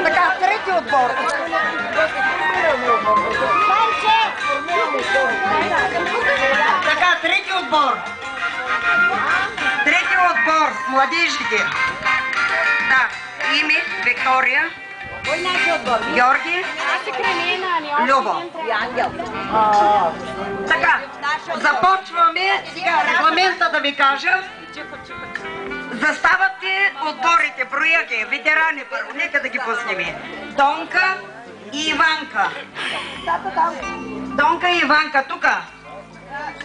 Така, трети отбор. Така, трети отбор. Трети отбор, младежите. Да, име Виктория. Георги. Любо. Така, започваме. Сега регламента да ви кажа. Заставате отборите, броя ги, ветерани първо, нека да ги пуснем. Донка и Иванка. Донка и Иванка, тука.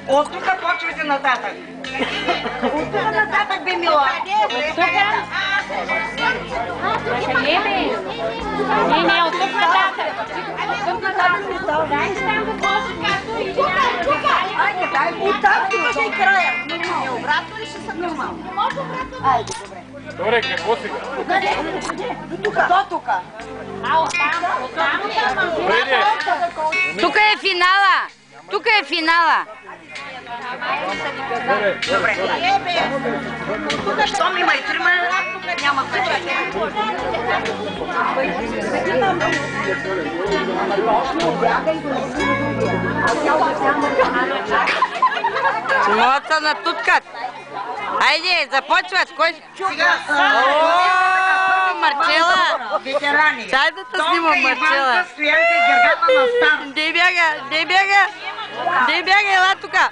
От тука почвайте нататък. От тука нататък би мила. Не, от тук нататък. Айде, дай го там, може и края. Обратно ли ще съм нормално? Айде, добре. Добре, какво сега? До тука. Тук е финала. Тук е финала. Добре. Тук, щом има и трима, няма значение. Могат се натуткат. Айде, започват. Кой? Сега, Марчела. ветерани. Дай да те снимам, Марчела. Иванка, Стоянка и Гергана на старт. Не бяга, не бяга. Не бяга, ела тука.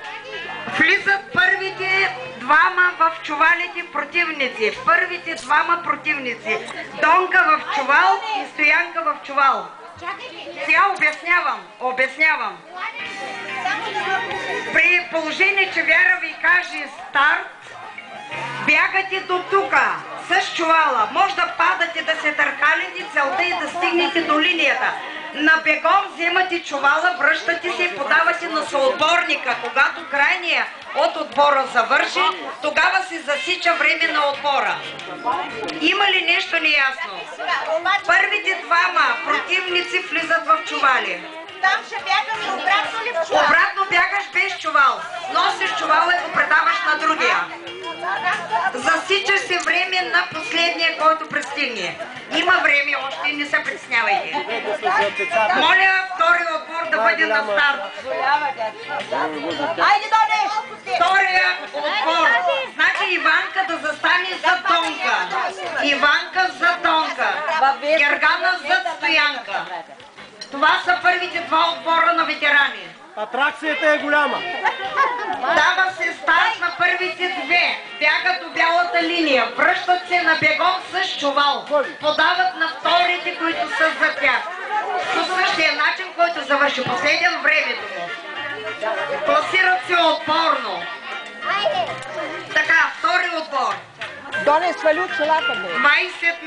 Влизат първите двама в чувалите противници. Първите двама противници. Донка в чувал и Стоянка в чувал. Сега обяснявам. При положение, че Вяра ви каже старт, бягате до тука с чувала. Може да падате, да се търкалите, целта и да стигнете до линията. На бегом вземате чувала, връщате се и подавате на съотборника. Когато крайния от отбора завърши, тогава се засича време на отбора. Има ли нещо неясно? Първите двама противници влизат в чували. Там ще бягаме обратно ли в чувал? Обратно бягаш без чувал. Носиш чувала и го предаваш на другия. Засичаш се време на последния, който пристигне. Има време още, не се притеснявайте. Моля втория отбор да бъде на старт. Айде, Доне! Втория отбор. Значи Иванка да застане за Донка. Иванка за Донка. Гергана за Стоянка. Това са първите два отбора на ветерани. Атракцията е голяма. Дава се старт на първите две. Бягат до бялата линия. Връщат се на бегом с чувал. Подават на вторите, които са за тях. По същия начин, който завърши последен времето му. Класират се отборно. Така, втори отбор. Доне, свали от челата ми. 20